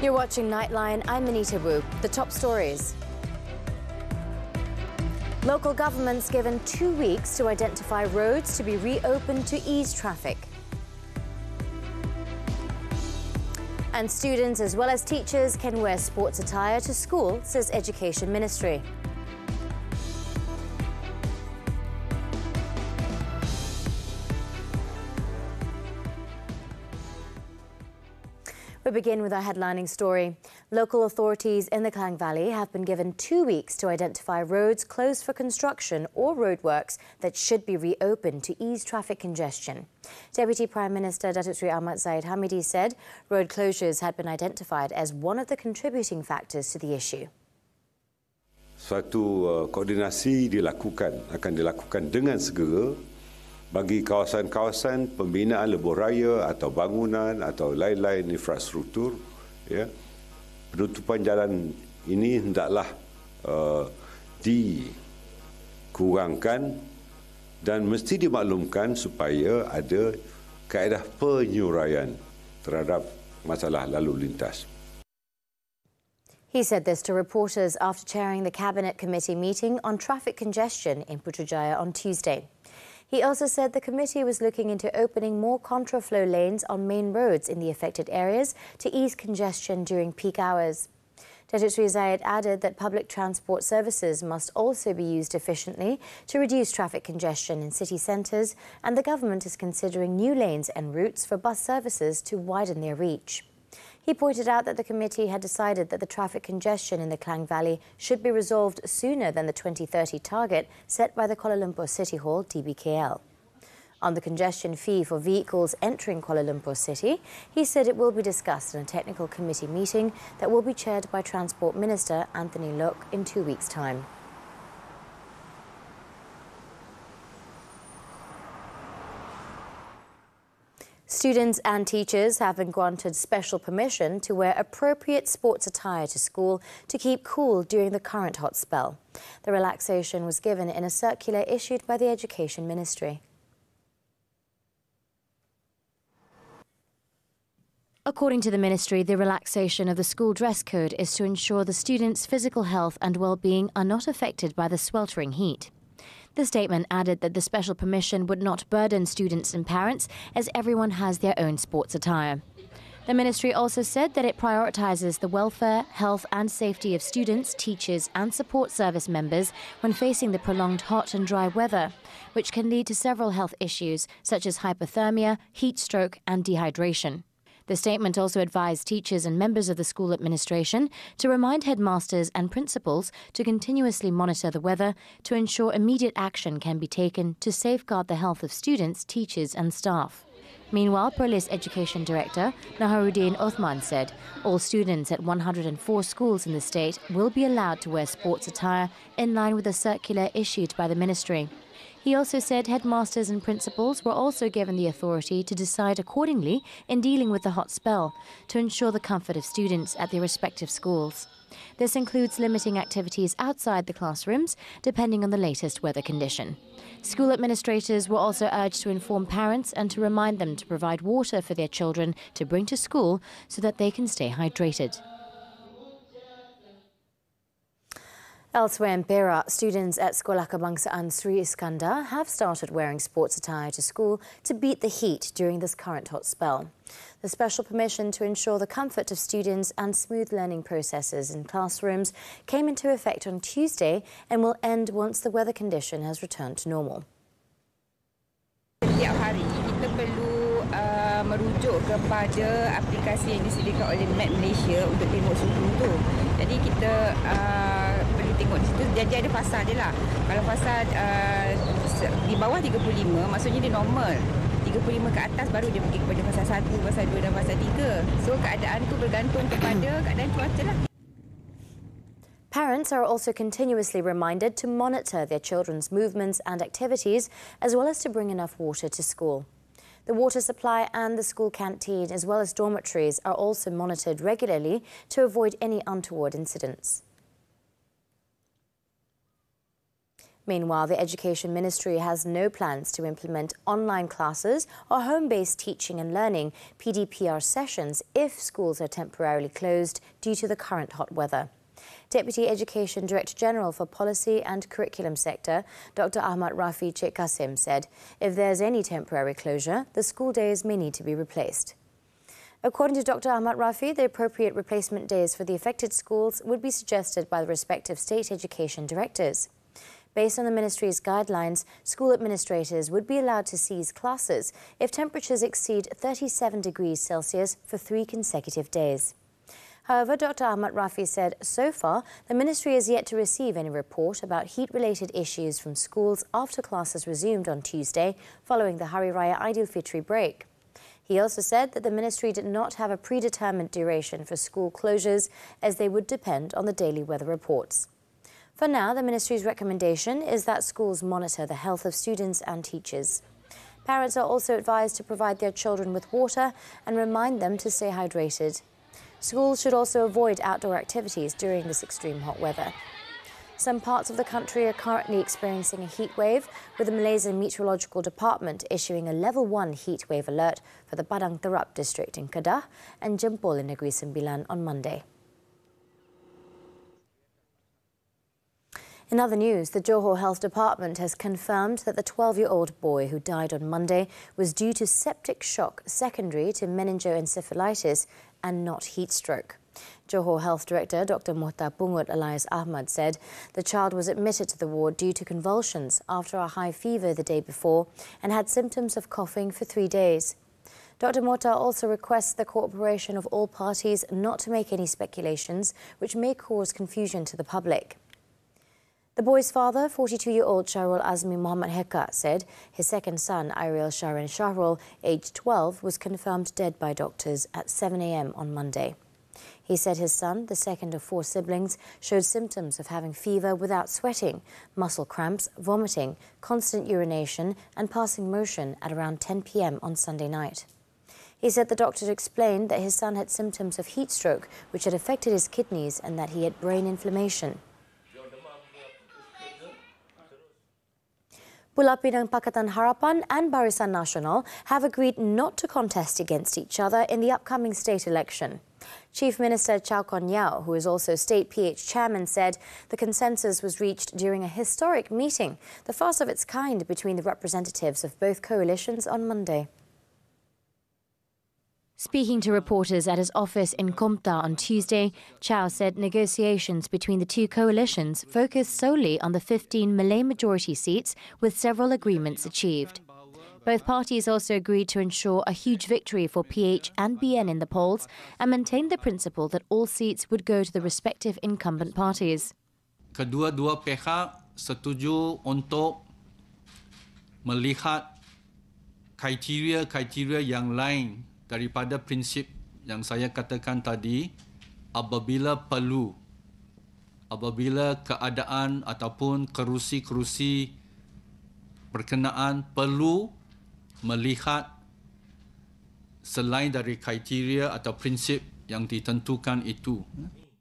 You're watching Nightline. I'm Anita Woo. The top stories. Local governments given 2 weeks to identify roads to be reopened to ease traffic. And students as well as teachers can wear sports attire to school, says Education Ministry. We begin with our headlining story. Local authorities in the Klang Valley have been given 2 weeks to identify roads closed for construction or roadworks that should be reopened to ease traffic congestion. Deputy Prime Minister Datuk Seri Ahmad Zahid Hamidi said road closures had been identified as one of the contributing factors to the issue. Suatu koordinasi akan dilakukan dengan segera bagi kawasan-kawasan pembinaan lebuh raya atau bangunan atau lain-lain infrastruktur, ya. Penutupan jalan ini hendaklah dikurangkan dan mesti dimaklumkan supaya ada kaedah penyuraian terhadap masalah lalu lintas. He said this to reporters after chairing the Cabinet Committee meeting on traffic congestion in Putrajaya on Tuesday. He also said the committee was looking into opening more contraflow lanes on main roads in the affected areas to ease congestion during peak hours. Datuk Seri Zahid added that public transport services must also be used efficiently to reduce traffic congestion in city centres, and the government is considering new lanes and routes for bus services to widen their reach. He pointed out that the committee had decided that the traffic congestion in the Klang Valley should be resolved sooner than the 2030 target set by the Kuala Lumpur City Hall DBKL. On the congestion fee for vehicles entering Kuala Lumpur City, he said it will be discussed in a technical committee meeting that will be chaired by Transport Minister Anthony Loke in 2 weeks' time. Students and teachers have been granted special permission to wear appropriate sports attire to school to keep cool during the current hot spell. The relaxation was given in a circular issued by the Education Ministry. According to the Ministry, the relaxation of the school dress code is to ensure the students' physical health and well-being are not affected by the sweltering heat. The statement added that the special permission would not burden students and parents, as everyone has their own sports attire. The Ministry also said that it prioritises the welfare, health and safety of students, teachers and support service members when facing the prolonged hot and dry weather, which can lead to several health issues such as hypothermia, heat stroke and dehydration. The statement also advised teachers and members of the school administration to remind headmasters and principals to continuously monitor the weather to ensure immediate action can be taken to safeguard the health of students, teachers and staff. Meanwhile, Police Education Director Naharuddin Othman said all students at 104 schools in the state will be allowed to wear sports attire in line with a circular issued by the ministry. He also said headmasters and principals were also given the authority to decide accordingly in dealing with the hot spell to ensure the comfort of students at their respective schools. This includes limiting activities outside the classrooms, depending on the latest weather condition. School administrators were also urged to inform parents and to remind them to provide water for their children to bring to school so that they can stay hydrated. Elsewhere in Perak, students at Sekolah Kebangsaan Sri Iskandar have started wearing sports attire to school to beat the heat during this current hot spell. The special permission to ensure the comfort of students and smooth learning processes in classrooms came into effect on Tuesday and will end once the weather condition has returned to normal. Setiap hari kita perlu merujuk kepada aplikasi yang disediakan oleh Malaysia untuk tengok suhu tu. Jadi kita perlu tengok di situ, dia ada fasa dia lah. Kalau fasa di bawah 35, maksudnya dia normal. 35 ke atas baru dia pergi kepada fasa 1, fasa 2 dan fasa 3. So keadaan tu bergantung kepada keadaan cuaca lah. Parents are also continuously reminded to monitor their children's movements and activities, as well as to bring enough water to school. The water supply and the school canteen, as well as dormitories, are also monitored regularly to avoid any untoward incidents. Meanwhile, the Education Ministry has no plans to implement online classes or home-based teaching and learning (PDPR) sessions if schools are temporarily closed due to the current hot weather. Deputy Education Director General for Policy and Curriculum Sector, Dr. Ahmad Rafi Sheikh Qasim, said if there's any temporary closure, the school days may need to be replaced. According to Dr. Ahmad Rafi, the appropriate replacement days for the affected schools would be suggested by the respective state education directors. Based on the ministry's guidelines, school administrators would be allowed to cease classes if temperatures exceed 37 degrees Celsius for 3 consecutive days. However, Dr. Ahmad Rafi said so far the ministry has yet to receive any report about heat-related issues from schools after classes resumed on Tuesday following the Hari Raya Aidilfitri break. He also said that the ministry did not have a predetermined duration for school closures as they would depend on the daily weather reports. For now, the ministry's recommendation is that schools monitor the health of students and teachers. Parents are also advised to provide their children with water and remind them to stay hydrated. Schools should also avoid outdoor activities during this extreme hot weather. Some parts of the country are currently experiencing a heat wave, with the Malaysian Meteorological Department issuing a Level 1 heat wave alert for the Padang Terap district in Kedah and Jempol in Negeri Sembilan on Monday. In other news, the Johor Health Department has confirmed that the 12-year-old boy who died on Monday was due to septic shock secondary to meningoencephalitis and not heat stroke. Johor Health Director Dr. Mohtar Pungut Alias Ahmad said the child was admitted to the ward due to convulsions after a high fever the day before and had symptoms of coughing for 3 days. Dr. Mohtar also requests the cooperation of all parties not to make any speculations which may cause confusion to the public. The boy's father, 42-year-old Shahrul Azmi Muhammad Heka, said his second son, Ariel Sharan Shahrul, aged 12, was confirmed dead by doctors at 7 a.m. on Monday. He said his son, the second of 4 siblings, showed symptoms of having fever without sweating, muscle cramps, vomiting, constant urination and passing motion at around 10 p.m. on Sunday night. He said the doctor explained that his son had symptoms of heat stroke, which had affected his kidneys and that he had brain inflammation. Buletin Pakatan Harapan and Barisan Nasional have agreed not to contest against each other in the upcoming state election. Chief Minister Chow Kon Yeow, who is also State PH Chairman, said the consensus was reached during a historic meeting, the first of its kind between the representatives of both coalitions on Monday. Speaking to reporters at his office in Komta on Tuesday, Chow said negotiations between the two coalitions focused solely on the 15 Malay majority seats, with several agreements achieved. Both parties also agreed to ensure a huge victory for PH and BN in the polls and maintained the principle that all seats would go to the respective incumbent parties. Kedua-dua pihak setuju untuk melihat kriteria-kriteria yang lain daripada prinsip yang saya katakan tadi, apabila perlu, apabila keadaan ataupun kerusi-kerusi berkenaan perlu melihat selain dari kriteria atau prinsip yang ditentukan itu.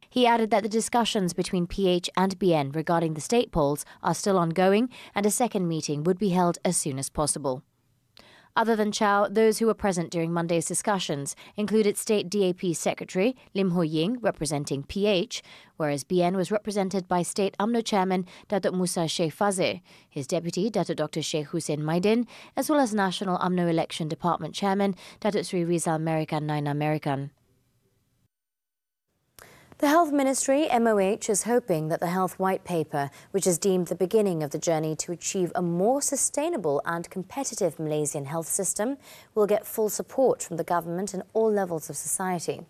He added that the discussions between PH and BN regarding the state polls are still ongoing and a second meeting would be held as soon as possible. Other than Chow, those who were present during Monday's discussions included State DAP Secretary Lim Ho Ying representing PH, whereas BN was represented by State UMNO Chairman Datuk Musa Sheikh Fazeh, his deputy Datuk Dr. Sheikh Hussein Maidin, as well as National UMNO Election Department Chairman Datuk Sri Rizal Merikan Naina Merikan. The Health Ministry, MOH, is hoping that the Health White Paper, which is deemed the beginning of the journey to achieve a more sustainable and competitive Malaysian health system, will get full support from the government and all levels of society.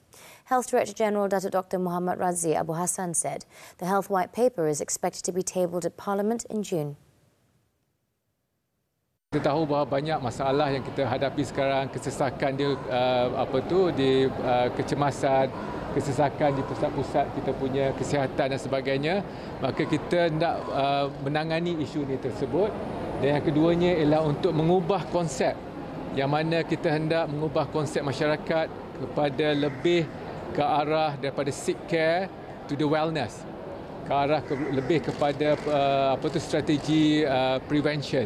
Health Director General Datuk Dr. Muhammad Razi Abu Hassan said the Health White Paper is expected to be tabled at Parliament in June. Kita tahu bahawa banyak masalah yang kita hadapi sekarang, kesesakan di kecemasan, kesesakan di pusat-pusat kita punya kesihatan dan sebagainya, maka kita hendak menangani isu ini tersebut. Dan yang keduanya ialah untuk mengubah konsep, yang mana kita hendak mengubah konsep masyarakat kepada lebih ke arah daripada sick care to the wellness, ke arah lebih kepada strategi prevention.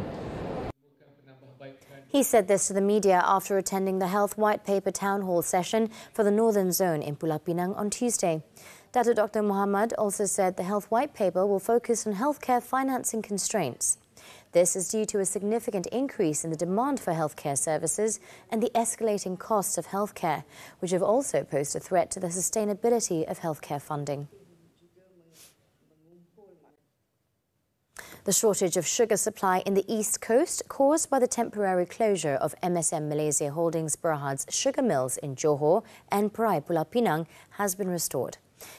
He said this to the media after attending the Health White Paper Town Hall session for the Northern Zone in Pulau Pinang on Tuesday. Datuk Dr. Muhammad also said the Health White Paper will focus on healthcare financing constraints. This is due to a significant increase in the demand for healthcare services and the escalating costs of healthcare, which have also posed a threat to the sustainability of healthcare funding. The shortage of sugar supply in the East Coast, caused by the temporary closure of MSM Malaysia Holdings Berhad's sugar mills in Johor and Perai Pulau Pinang, has been restored.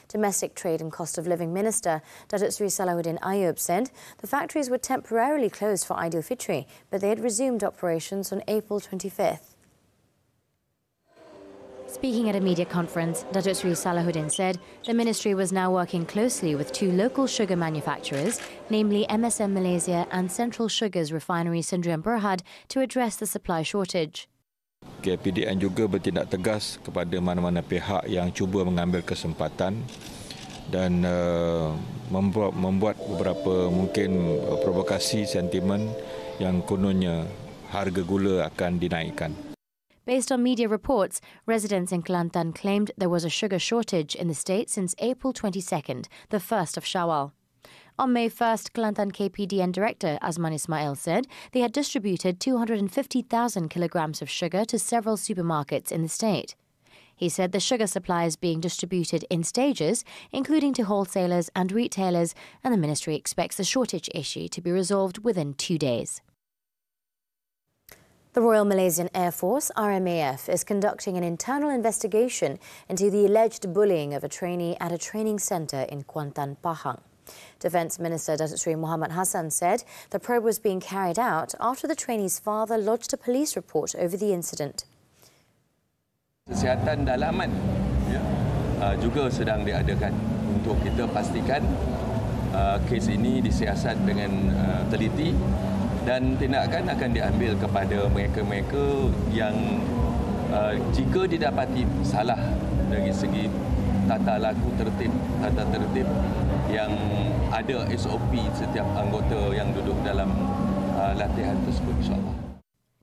Domestic Trade and Cost of Living Minister Datuk Seri Salahuddin Ayub said the factories were temporarily closed for Aidilfitri, but they had resumed operations on April 25th. Speaking at a media conference, Datuk Seri Salahuddin said the ministry was now working closely with two local sugar manufacturers, namely MSM Malaysia and Central Sugars Refinery Sendirian Berhad, to address the supply shortage. KPDN juga bertindak tegas kepada mana-mana pihak yang cuba mengambil kesempatan dan membuat beberapa mungkin provokasi sentimen yang kononnya harga gula akan dinaikkan. Based on media reports, residents in Kelantan claimed there was a sugar shortage in the state since April 22nd, the 1st of Shawwal. On May 1st, Kelantan KPDN Director Azman Ismail said they had distributed 250,000 kilograms of sugar to several supermarkets in the state. He said the sugar supply is being distributed in stages, including to wholesalers and retailers, and the ministry expects the shortage issue to be resolved within 2 days. The Royal Malaysian Air Force, RMAF, is conducting an internal investigation into the alleged bullying of a trainee at a training centre in Kuantan, Pahang. Defence Minister Datuk Seri Muhammad Hassan said the probe was being carried out after the trainee's father lodged a police report over the incident. Kesihatan dalaman juga sedang diadakan untuk kita pastikan kes ini disiasat dengan teliti dan tindakan akan diambil kepada mereka-mereka yang jika didapati salah dari segi tata tertib yang ada SOP setiap anggota yang duduk dalam latihan tersebut, insyaAllah.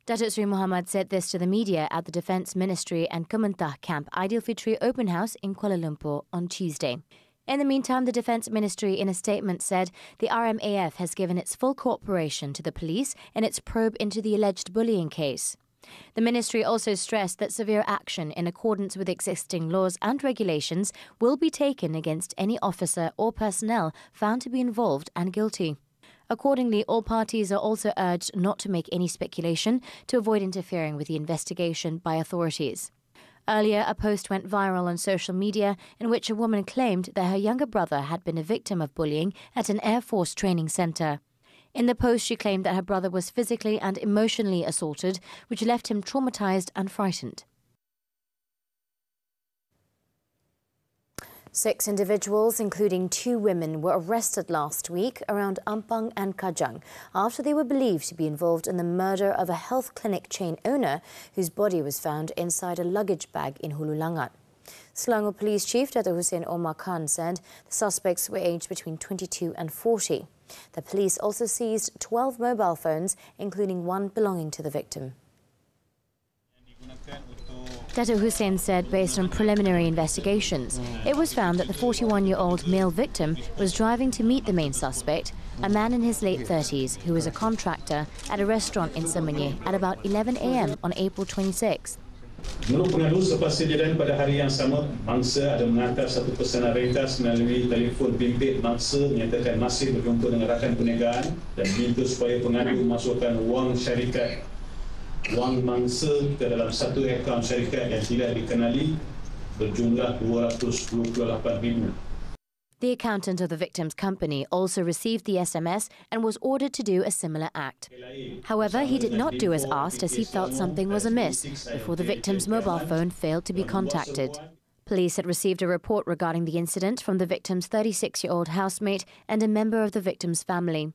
Datuk Seri Muhammad said this to the media at the Defence Ministry and Kementah Camp Aidilfitri Open House in Kuala Lumpur on Tuesday. In the meantime, the Defence Ministry in a statement said the RMAF has given its full cooperation to the police in its probe into the alleged bullying case. The ministry also stressed that severe action in accordance with existing laws and regulations will be taken against any officer or personnel found to be involved and guilty. Accordingly, all parties are also urged not to make any speculation to avoid interfering with the investigation by authorities. Earlier, a post went viral on social media in which a woman claimed that her younger brother had been a victim of bullying at an Air Force training centre. In the post, she claimed that her brother was physically and emotionally assaulted, which left him traumatised and frightened. 6 individuals, including 2 women, were arrested last week around Ampang and Kajang after they were believed to be involved in the murder of a health clinic chain owner whose body was found inside a luggage bag in Hulu Langat. Selangor Police Chief Datuk Hussein Omar Khan said the suspects were aged between 22 and 40. The police also seized 12 mobile phones, including one belonging to the victim. Datuk Hussein said based on preliminary investigations, it was found that the 41-year-old male victim was driving to meet the main suspect, a man in his late 30s who was a contractor at a restaurant in Semenyih at about 11 a.m. on April 26th. Menurut pengadu, selepas kejadian pada hari yang sama, mangsa ada mengantar satu pesanan rentas melalui telefon bimbit mangsa menyatakan masih berjumpa dengan rakan perniagaan dan minta supaya pengadu masukkan wang syarikat wang mangsa ke dalam satu akaun syarikat yang tidak dikenali berjumlah 228,000. The accountant of the victim's company also received the SMS and was ordered to do a similar act. However, he did not do as asked as he felt something was amiss before the victim's mobile phone failed to be contacted. Police had received a report regarding the incident from the victim's 36-year-old housemate and a member of the victim's family.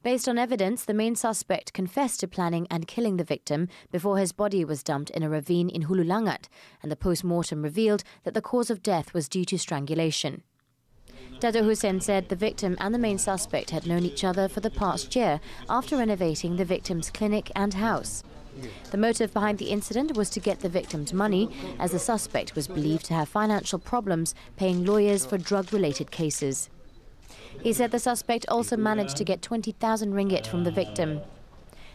Based on evidence, the main suspect confessed to planning and killing the victim before his body was dumped in a ravine in Hulu Langat, and the post-mortem revealed that the cause of death was due to strangulation. Dato' Hussein said the victim and the main suspect had known each other for the past year after renovating the victim's clinic and house. The motive behind the incident was to get the victim's money, as the suspect was believed to have financial problems paying lawyers for drug-related cases. He said the suspect also managed to get 20,000 ringgit from the victim.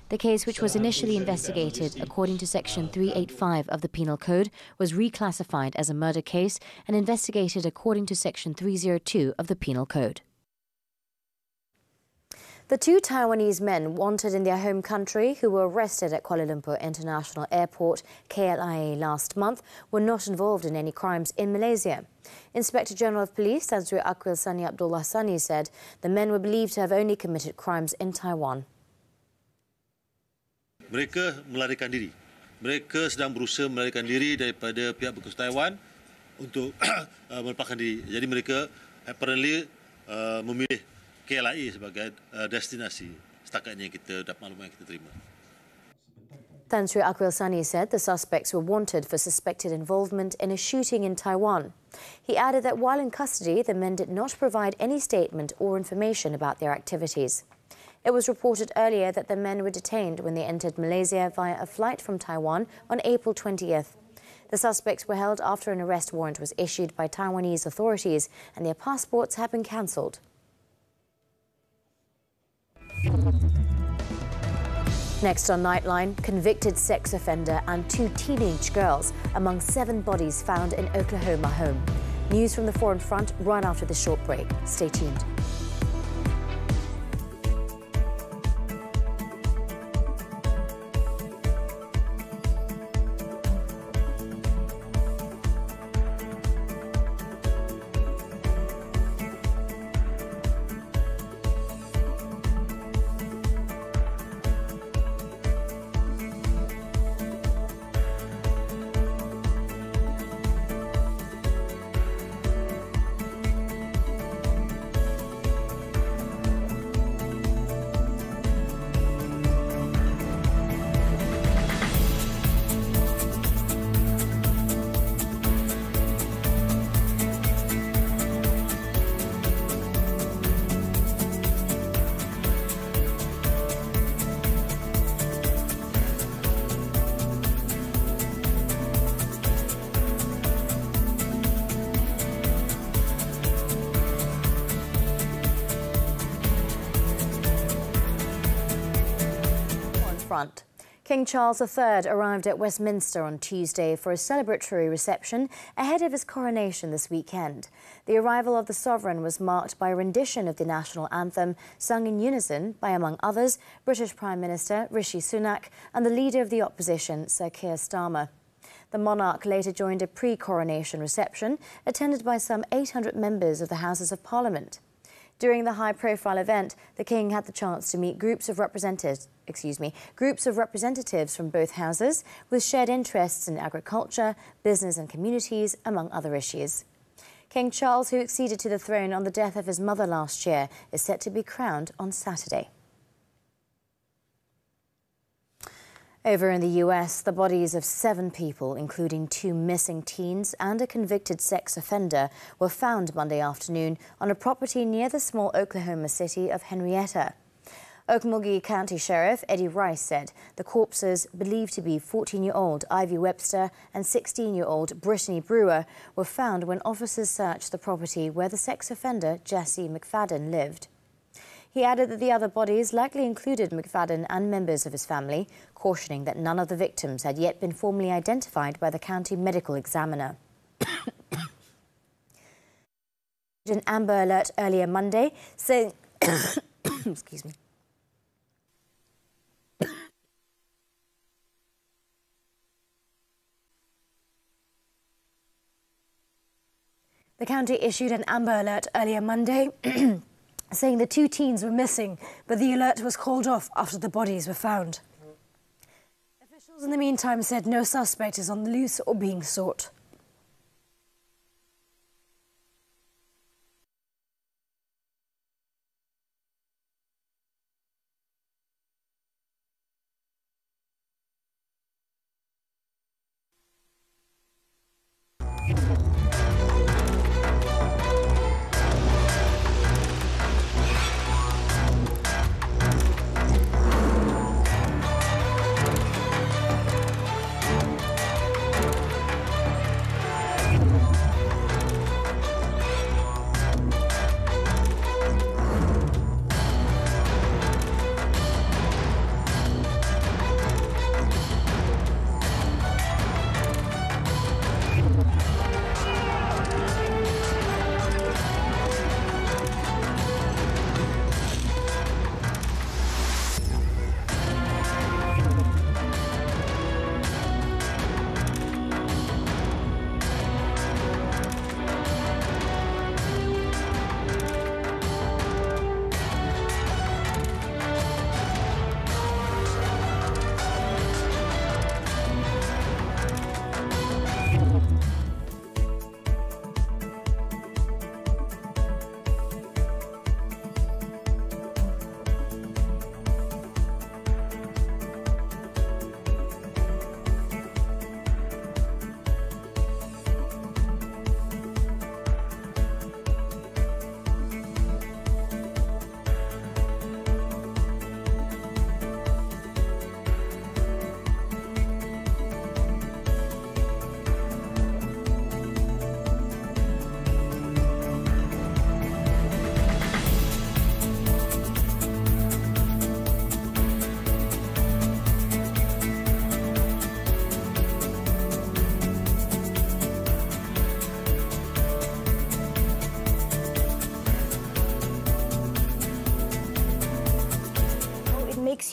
The case, which was initially investigated according to Section 385 of the Penal Code, was reclassified as a murder case and investigated according to Section 302 of the Penal Code. The two Taiwanese men wanted in their home country who were arrested at Kuala Lumpur International Airport, KLIA, last month were not involved in any crimes in Malaysia. Inspector General of Police Tan Sri Aqil Sani Abdullah Sani said the men were believed to have only committed crimes in Taiwan. Mereka melarikan diri. Mereka sedang berusaha melarikan diri daripada pihak berkuasa Taiwan untuk melepaskan diri. Jadi mereka apparently memilih KLIA sebagai destinasi setakatnya kita dapat maklumat yang kita terima. Tan Sri Aqil Sani said the suspects were wanted for suspected involvement in a shooting in Taiwan. He added that while in custody, the men did not provide any statement or information about their activities. It was reported earlier that the men were detained when they entered Malaysia via a flight from Taiwan on April 20th. The suspects were held after an arrest warrant was issued by Taiwanese authorities and their passports have been cancelled. Next on Nightline, convicted sex offender and two teenage girls among 7 bodies found in Oklahoma home. News from the Foreign Front right after this short break. Stay tuned. King Charles III arrived at Westminster on Tuesday for a celebratory reception ahead of his coronation this weekend. The arrival of the sovereign was marked by a rendition of the national anthem sung in unison by, among others, British Prime Minister Rishi Sunak and the leader of the opposition, Sir Keir Starmer. The monarch later joined a pre-coronation reception attended by some 800 members of the Houses of Parliament. During the high-profile event, the King had the chance to meet groups of representatives from both houses with shared interests in agriculture, business and communities, among other issues. King Charles, who acceded to the throne on the death of his mother last year, is set to be crowned on Saturday. Over in the US, the bodies of 7 people, including 2 missing teens and a convicted sex offender, were found Monday afternoon on a property near the small Oklahoma city of Henrietta. Okmulgee County Sheriff Eddie Rice said the corpses, believed to be 14-year-old Ivy Webster and 16-year-old Brittany Brewer, were found when officers searched the property where the sex offender Jesse McFadden lived. He added that the other bodies likely included McFadden and members of his family, cautioning that none of the victims had yet been formally identified by the county medical examiner. An Amber Alert earlier Monday saying... excuse me. The county issued an Amber Alert earlier Monday saying the 2 teens were missing, but the alert was called off after the bodies were found. Officials in the meantime said no suspect is on the loose or being sought.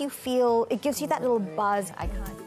you feel, it gives you that little buzz. I can't.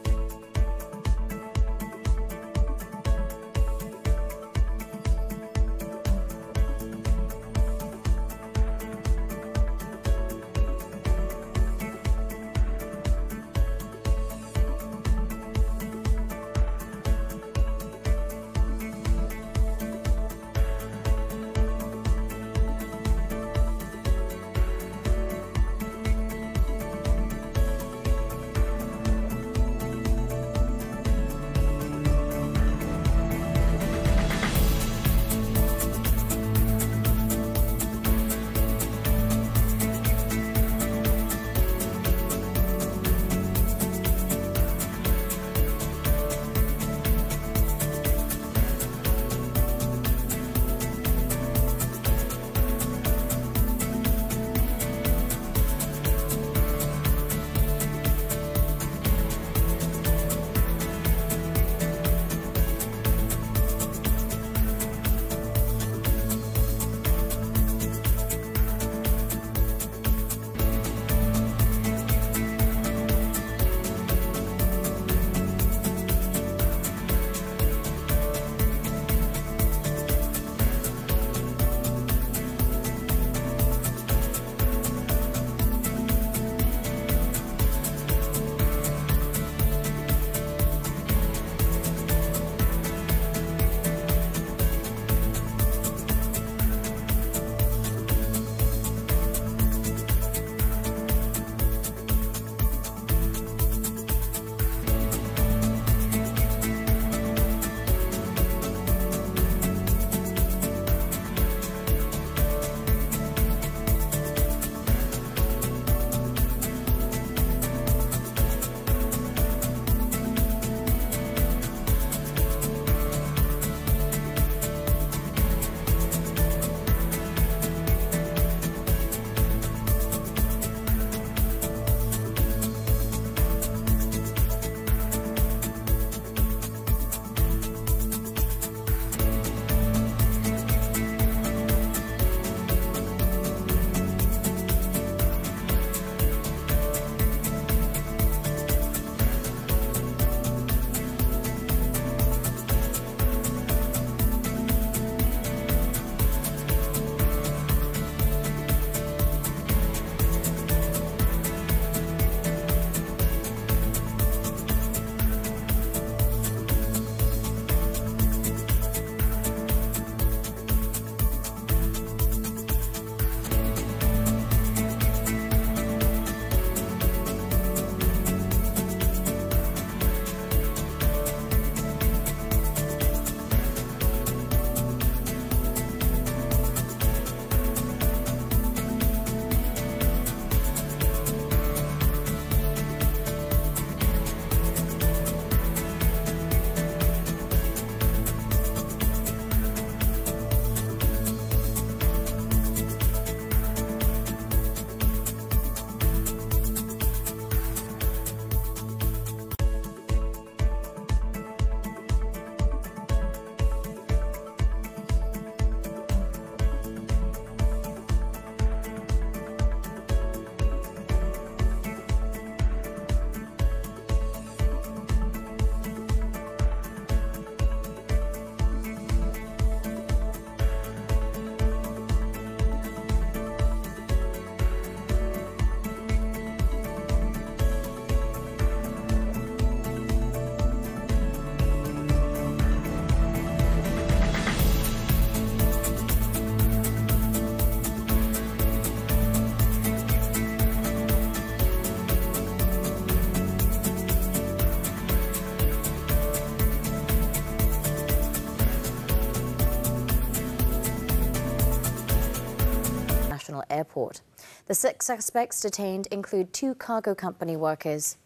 Airport. The 6 suspects detained include 2 cargo company workers.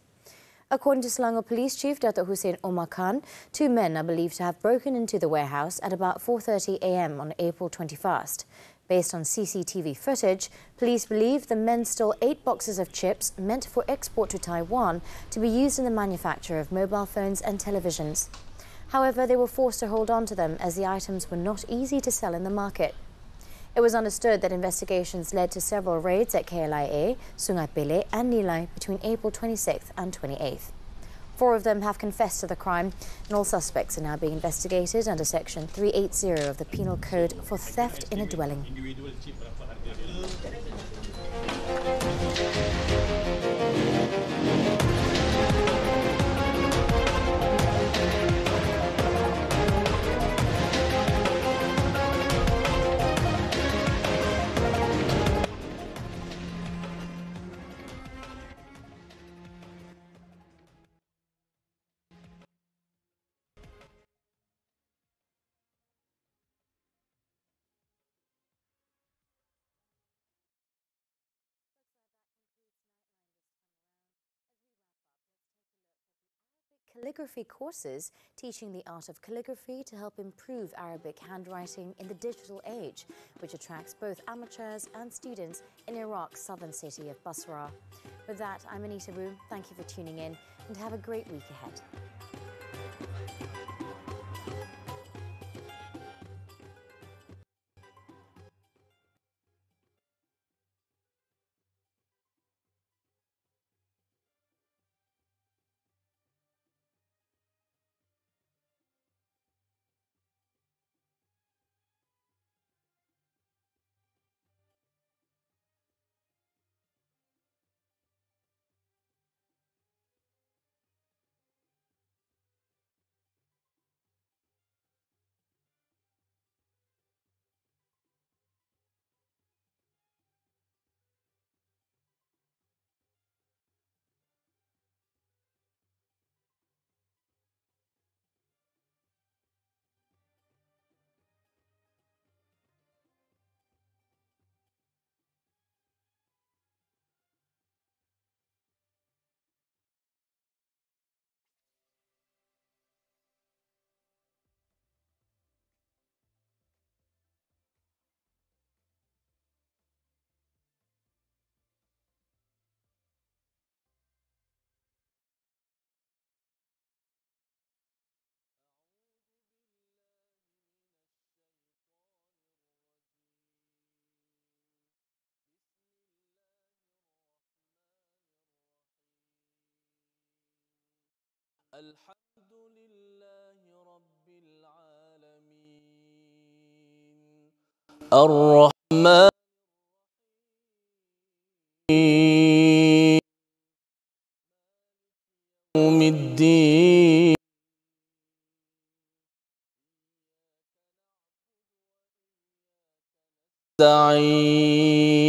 According to Selangor Police Chief Datuk Hussein Omar Khan, 2 men are believed to have broken into the warehouse at about 4:30 a.m. on April 21st. Based on CCTV footage, police believe the men stole 8 boxes of chips meant for export to Taiwan to be used in the manufacture of mobile phones and televisions. However, they were forced to hold on to them as the items were not easy to sell in the market. It was understood that investigations led to several raids at KLIA, Sungai Pelek and Nilai between April 26th and 28th. 4 of them have confessed to the crime, and all suspects are now being investigated under Section 380 of the Penal Code for theft in a dwelling. Calligraphy courses teaching the art of calligraphy to help improve Arabic handwriting in the digital age, which attracts both amateurs and students in Iraq's southern city of Basra. With that, I'm Anita Woo. Thank you for tuning in and have a great week ahead. الحمد لله رب العالمين الرحمن يوم الدين نستعين